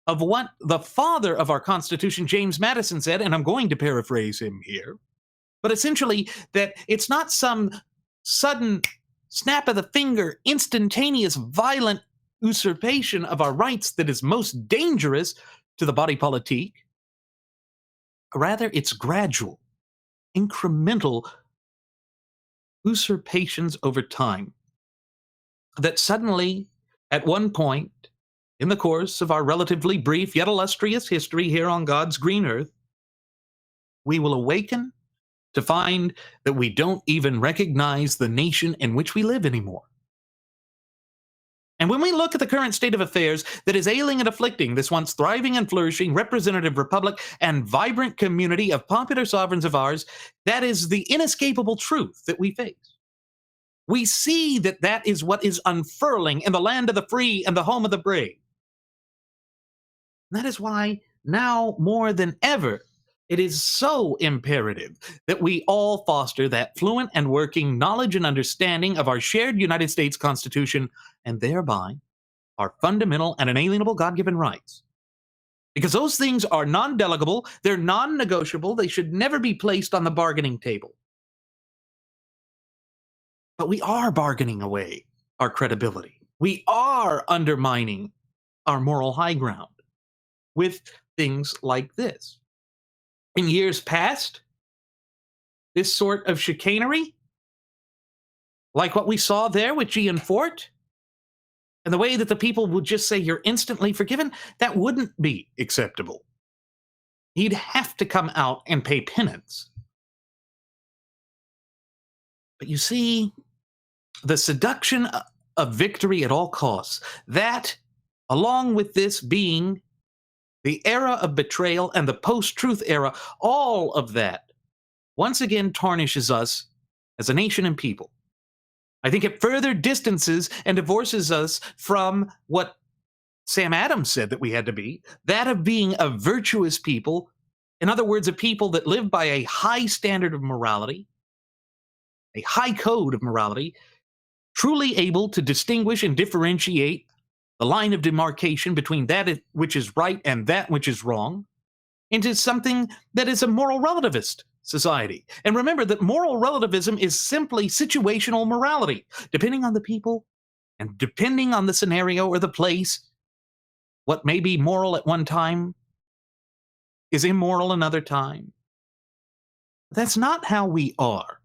of what the father of our Constitution, James Madison, said, and I'm going to paraphrase him here, but essentially that it's not some sudden snap of the finger, instantaneous, violent usurpation of our rights that is most dangerous to the body politique. Rather, it's gradual, incremental usurpations over time that suddenly, at one point, in the course of our relatively brief yet illustrious history here on God's green earth, we will awaken to find that we don't even recognize the nation in which we live anymore. And when we look at the current state of affairs that is ailing and afflicting this once thriving and flourishing representative republic and vibrant community of popular sovereigns of ours, that is the inescapable truth that we face. We see that that is what is unfurling in the land of the free and the home of the brave. And that is why now more than ever, it is so imperative that we all foster that fluent and working knowledge and understanding of our shared United States Constitution, and thereby our fundamental and inalienable God-given rights. Because those things are non-delegable, they're non-negotiable, they should never be placed on the bargaining table. But we are bargaining away our credibility. We are undermining our moral high ground with things like this. In years past, this sort of chicanery, like what we saw there with Gianforte, and the way that the people would just say you're instantly forgiven, that wouldn't be acceptable. He'd have to come out and pay penance. But you see, the seduction of victory at all costs, that, along with this being the era of betrayal and the post-truth era, all of that once again tarnishes us as a nation and people. I think it further distances and divorces us from what Sam Adams said that we had to be, that of being a virtuous people. In other words, a people that live by a high standard of morality, a high code of morality, truly able to distinguish and differentiate the line of demarcation between that which is right and that which is wrong, into something that is a moral relativist society. And remember that moral relativism is simply situational morality. Depending on the people and depending on the scenario or the place, what may be moral at one time is immoral another time. That's not how we are.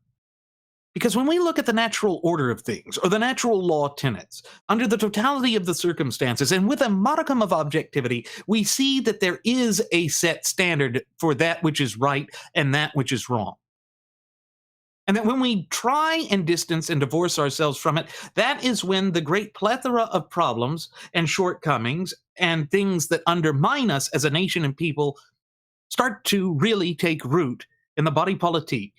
Because when we look at the natural order of things, or the natural law tenets, under the totality of the circumstances, and with a modicum of objectivity, we see that there is a set standard for that which is right and that which is wrong. And that when we try and distance and divorce ourselves from it, that is when the great plethora of problems and shortcomings and things that undermine us as a nation and people start to really take root in the body politique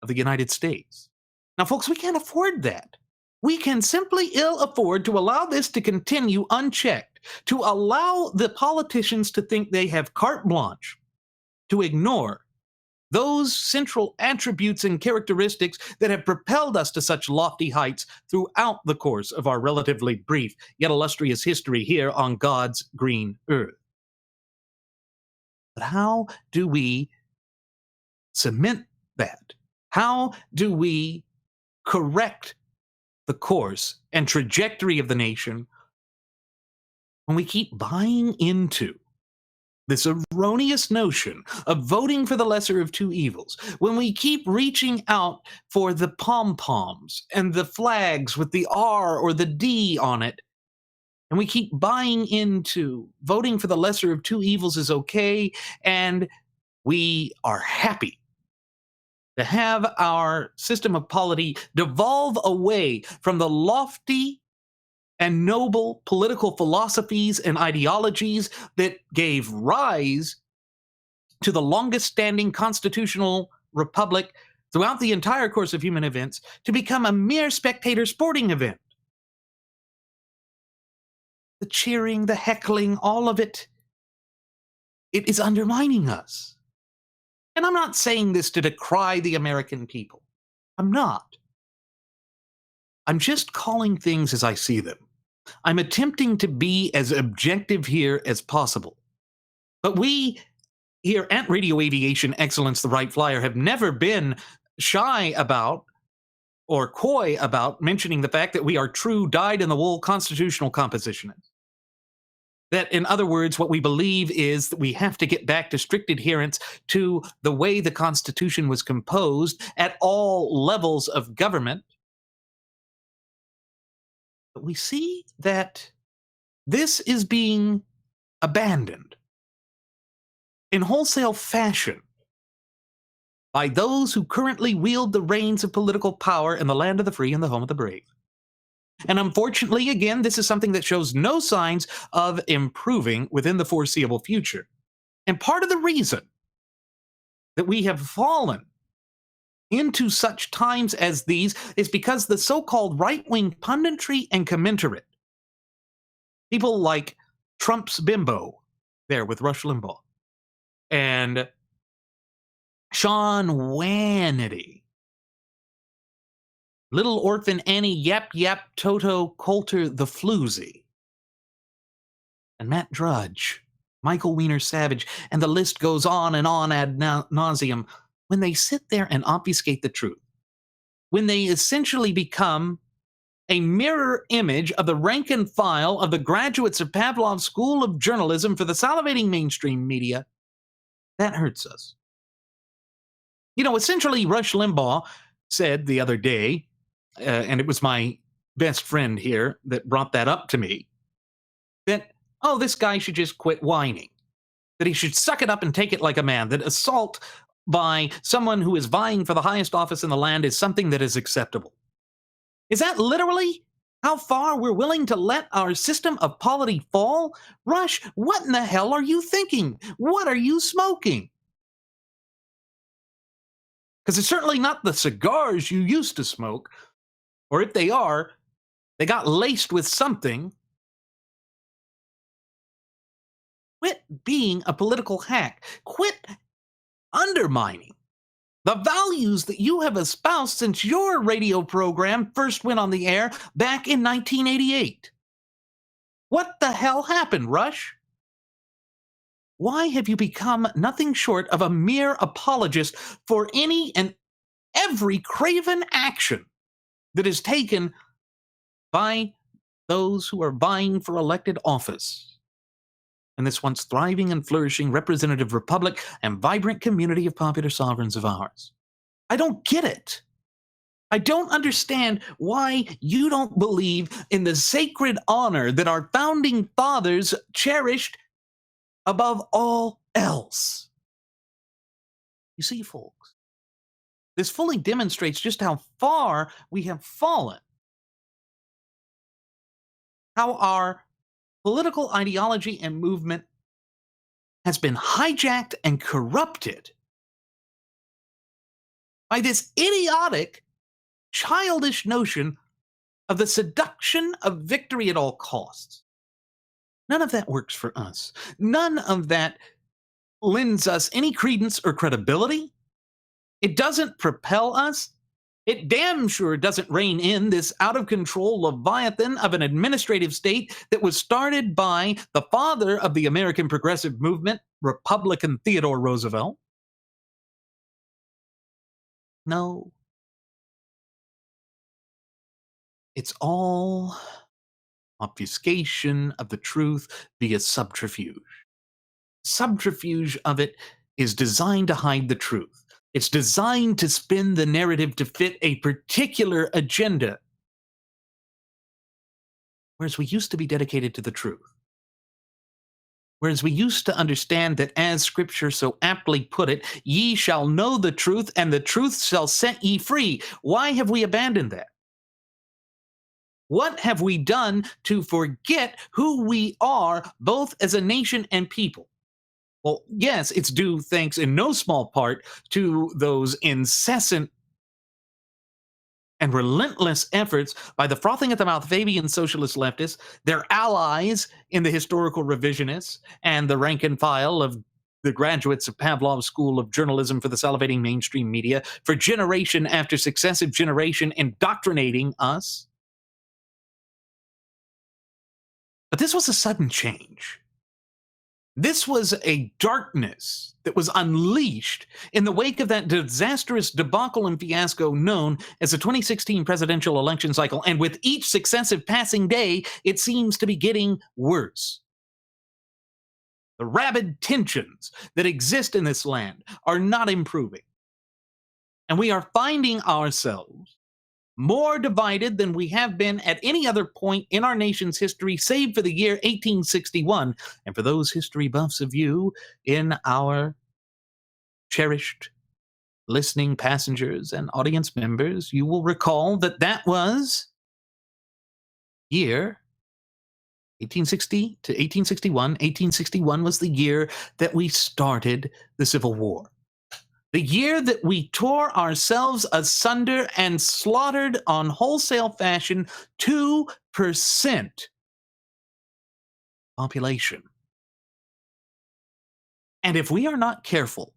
of the United States. Now, folks, we can't afford that. We can simply ill afford to allow this to continue unchecked, to allow the politicians to think they have carte blanche to ignore those central attributes and characteristics that have propelled us to such lofty heights throughout the course of our relatively brief yet illustrious history here on God's green earth. But how do we cement that? How do we correct the course and trajectory of the nation when we keep buying into this erroneous notion of voting for the lesser of two evils, when we keep reaching out for the pom-poms and the flags with the R or the D on it, and we keep buying into voting for the lesser of two evils is okay, and we are happy to have our system of polity devolve away from the lofty and noble political philosophies and ideologies that gave rise to the longest standing constitutional republic throughout the entire course of human events to become a mere spectator sporting event. The cheering, the heckling, all of it, it is undermining us. And I'm not saying this to decry the American people. I'm not. I'm just calling things as I see them. I'm attempting to be as objective here as possible. But we here at Radio Aviation Excellence, the Wright Flyer, have never been shy about or coy about mentioning the fact that we are true dyed-in-the-wool constitutional compositionists. That, in other words, what we believe is that we have to get back to strict adherence to the way the Constitution was composed at all levels of government. But we see that this is being abandoned in wholesale fashion by those who currently wield the reins of political power in the land of the free and the home of the brave. And unfortunately, again, this is something that shows no signs of improving within the foreseeable future. And part of the reason that we have fallen into such times as these is because the so-called right-wing punditry and commentatorate, people like Trump's bimbo there with Rush Limbaugh, and Sean Hannity, Little Orphan Annie Yap Yap Toto Coulter the Floozy, and Matt Drudge, Michael Weiner Savage, and the list goes on and on ad nauseum, when they sit there and obfuscate the truth, when they essentially become a mirror image of the rank and file of the graduates of Pavlov's School of Journalism for the salivating mainstream media, that hurts us. You know, essentially, Rush Limbaugh said the other day, and it was my best friend here that brought that up to me, that, oh, this guy should just quit whining, that he should suck it up and take it like a man, that assault by someone who is vying for the highest office in the land is something that is acceptable. Is that literally how far we're willing to let our system of polity fall? Rush, what in the hell are you thinking? What are you smoking? Because it's certainly not the cigars you used to smoke, or if they are, they got laced with something. Quit being a political hack. Quit undermining the values that you have espoused since your radio program first went on the air back in 1988. What the hell happened, Rush? Why have you become nothing short of a mere apologist for any and every craven action that is taken by those who are vying for elected office in this once thriving and flourishing representative republic and vibrant community of popular sovereigns of ours? I don't get it. I don't understand why you don't believe in the sacred honor that our founding fathers cherished above all else. You see, folks, this fully demonstrates just how far we have fallen, how our political ideology and movement has been hijacked and corrupted by this idiotic, childish notion of the seduction of victory at all costs. None of that works for us. None of that lends us any credence or credibility. It doesn't propel us. It damn sure doesn't rein in this out-of-control leviathan of an administrative state that was started by the father of the American progressive movement, Republican Theodore Roosevelt. No. It's all obfuscation of the truth via subterfuge. Subterfuge of it is designed to hide the truth. It's designed to spin the narrative to fit a particular agenda. Whereas we used to be dedicated to the truth. Whereas we used to understand that, as Scripture so aptly put it, ye shall know the truth, and the truth shall set ye free. Why have we abandoned that? What have we done to forget who we are, both as a nation and people? Well, yes, it's due thanks in no small part to those incessant and relentless efforts by the frothing at the mouth Fabian socialist leftists, their allies in the historical revisionists, and the rank and file of the graduates of Pavlov's School of Journalism for the salivating mainstream media, for generation after successive generation indoctrinating us. But this was a sudden change. This was a darkness that was unleashed in the wake of that disastrous debacle and fiasco known as the 2016 presidential election cycle, and with each successive passing day, it seems to be getting worse. The rabid tensions that exist in this land are not improving, and we are finding ourselves more divided than we have been at any other point in our nation's history, save for the year 1861. And for those history buffs of you in our cherished listening passengers and audience members, you will recall that that was year 1860 to 1861. 1861 was the year that we started the Civil War. The year that we tore ourselves asunder and slaughtered on wholesale fashion 2% population. And if we are not careful,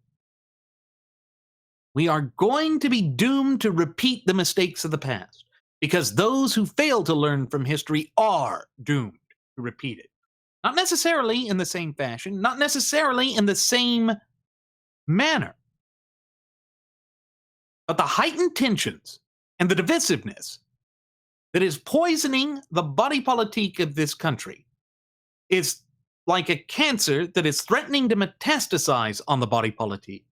we are going to be doomed to repeat the mistakes of the past, because those who fail to learn from history are doomed to repeat it. Not necessarily in the same fashion, not necessarily in the same manner. But the heightened tensions and the divisiveness that is poisoning the body politique of this country is like a cancer that is threatening to metastasize on the body politique.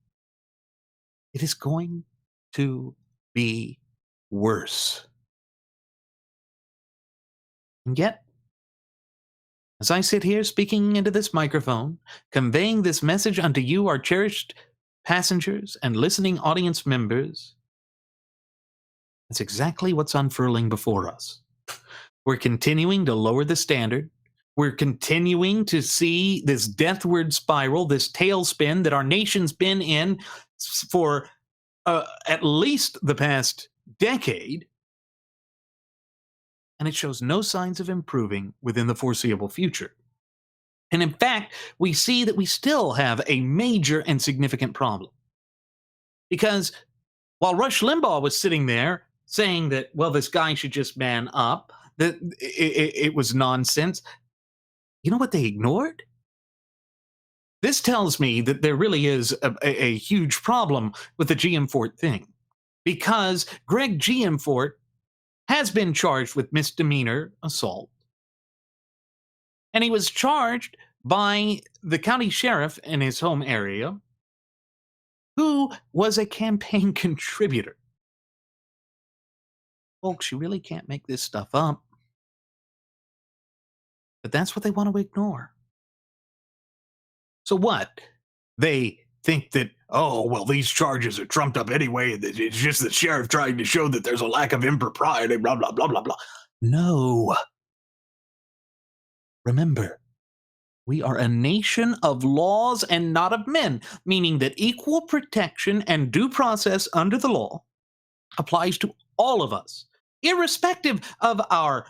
It is going to be worse. And yet, as I sit here speaking into this microphone, conveying this message unto you, our cherished passengers and listening audience members, that's exactly what's unfurling before us. We're continuing to lower the standard. We're continuing to see this deathward spiral, this tailspin that our nation's been in for at least the past decade. And it shows no signs of improving within the foreseeable future. And in fact, we see that we still have a major and significant problem. Because while Rush Limbaugh was sitting there saying that, well, this guy should just man up, that it was nonsense, you know what they ignored? This tells me that there really is a huge problem with the Gianforte thing. Because Greg Gianforte has been charged with misdemeanor assault. And he was charged by the county sheriff in his home area, who was a campaign contributor. Folks, you really can't make this stuff up. But that's what they want to ignore. So what? They think that, oh, well, these charges are trumped up anyway. It's just the sheriff trying to show that there's a lack of impropriety, blah, blah, blah, blah, blah. No. Remember, we are a nation of laws and not of men, meaning that equal protection and due process under the law applies to all of us, irrespective of our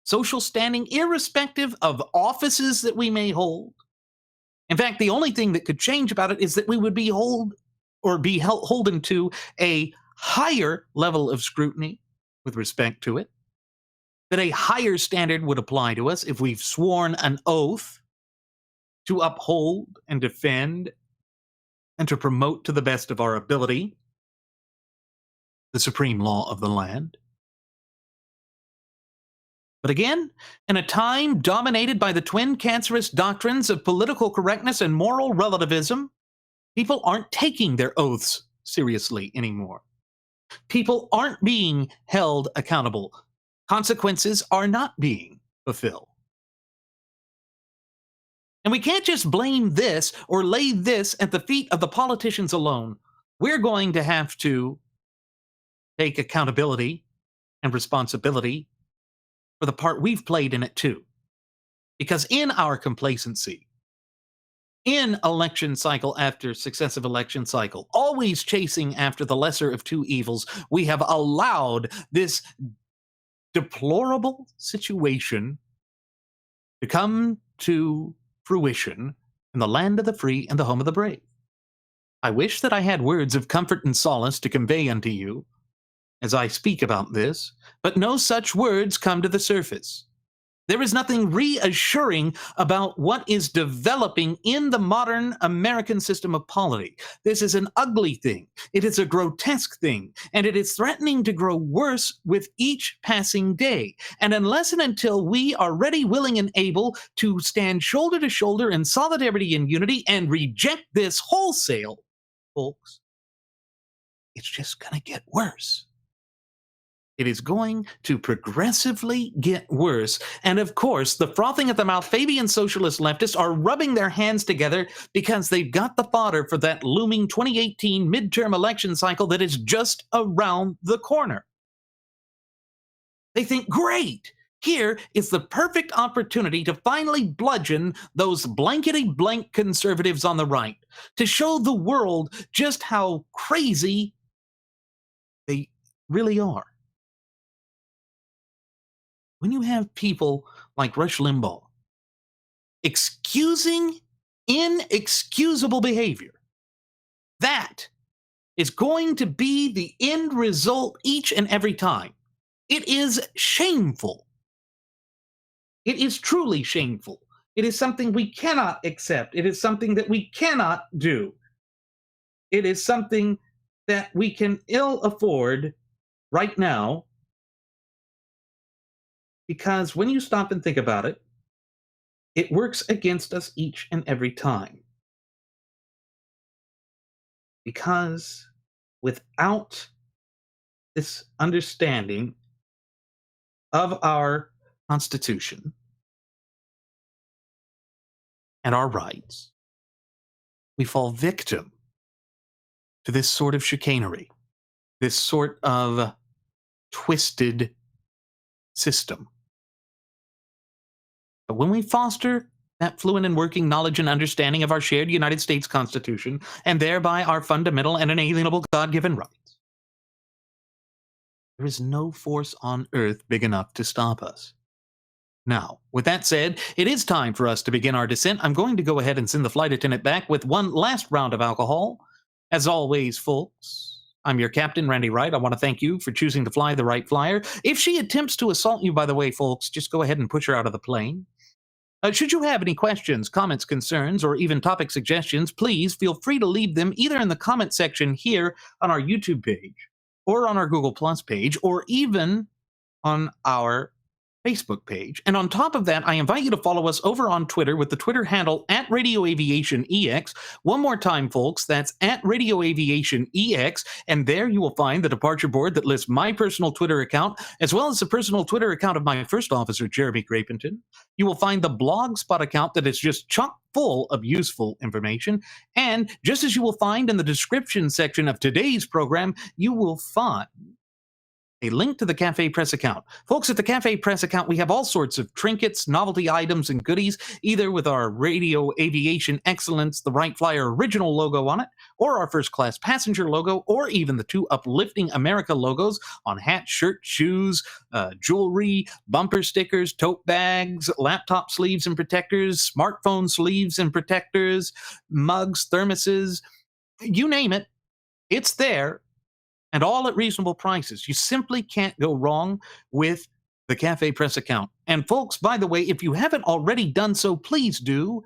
social standing, irrespective of offices that we may hold. In fact, the only thing that could change about it is that we would be or be holden to a higher level of scrutiny with respect to it, that a higher standard would apply to us if we've sworn an oath to uphold and defend and to promote to the best of our ability the supreme law of the land. But again, in a time dominated by the twin cancerous doctrines of political correctness and moral relativism, people aren't taking their oaths seriously anymore. People aren't being held accountable. Consequences are not being fulfilled. And we can't just blame this or lay this at the feet of the politicians alone. We're going to have to take accountability and responsibility for the part we've played in it too. Because in our complacency, in election cycle after successive election cycle, always chasing after the lesser of two evils, we have allowed this deplorable situation to come to fruition in the land of the free and the home of the brave. I wish that I had words of comfort and solace to convey unto you as I speak about this, but no such words come to the surface. There is nothing reassuring about what is developing in the modern American system of polity. This is an ugly thing. It is a grotesque thing, and it is threatening to grow worse with each passing day. And unless and until we are ready, willing, and able to stand shoulder to shoulder in solidarity and unity and reject this wholesale, folks, it's just going to get worse. It is going to progressively get worse. And of course, the frothing at the mouth Fabian socialist leftists are rubbing their hands together because they've got the fodder for that looming 2018 midterm election cycle that is just around the corner. They think, great, here is the perfect opportunity to finally bludgeon those blankety-blank conservatives on the right, to show the world just how crazy they really are. When you have people like Rush Limbaugh excusing inexcusable behavior, that is going to be the end result each and every time. It is shameful. It is truly shameful. It is something we cannot accept. It is something that we cannot do. It is something that we can ill afford right now. Because when you stop and think about it, it works against us each and every time. Because without this understanding of our Constitution and our rights, we fall victim to this sort of chicanery, this sort of twisted system. But when we foster that fluent and working knowledge and understanding of our shared United States Constitution, and thereby our fundamental and inalienable God-given rights, there is no force on earth big enough to stop us. Now, with that said, it is time for us to begin our descent. I'm going to go ahead and send the flight attendant back with one last round of alcohol. As always, folks, I'm your captain, Randy Wright. I want to thank you for choosing to fly the Wright Flyer. If she attempts to assault you, by the way, folks, just go ahead and push her out of the plane. Should you have any questions, comments, concerns, or even topic suggestions, please feel free to leave them either in the comment section here on our YouTube page, or on our Google Plus page, or even on our Facebook page. And on top of that, I invite you to follow us over on Twitter with the Twitter handle @RadioAviationEX. One more time, folks, that's @RadioAviationEX. And there you will find the departure board that lists my personal Twitter account, as well as the personal Twitter account of my first officer, Jeremy Grapington. You will find the Blogspot account that is just chock full of useful information. And just as you will find in the description section of today's program, you will find a link to the Cafe Press account. Folks, at the Cafe Press account, we have all sorts of trinkets, novelty items, and goodies, either with our Radio Aviation Excellence, the Wright Flyer original logo on it, or our First Class Passenger logo, or even the two Uplifting America logos on hats, shirts, shoes, jewelry, bumper stickers, tote bags, laptop sleeves and protectors, smartphone sleeves and protectors, mugs, thermoses, you name it. It's there, and all at reasonable prices. You simply can't go wrong with the Cafe Press account. And folks, by the way, if you haven't already done so, please do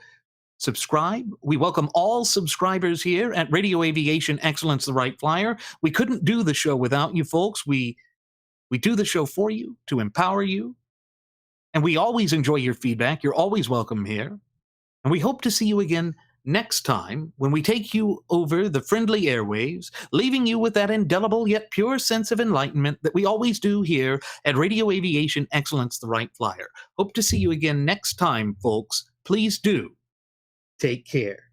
subscribe. We welcome all subscribers here at Radio Aviation Excellence, the Wright Flyer. We couldn't do the show without you folks. We do the show for you, to empower you. And we always enjoy your feedback. You're always welcome here. And we hope to see you again next time when we take you over the friendly airwaves, leaving you with that indelible yet pure sense of enlightenment that we always do here at Radio Aviation Excellence, the Wright Flyer. Hope to see you again next time, folks. Please do take care.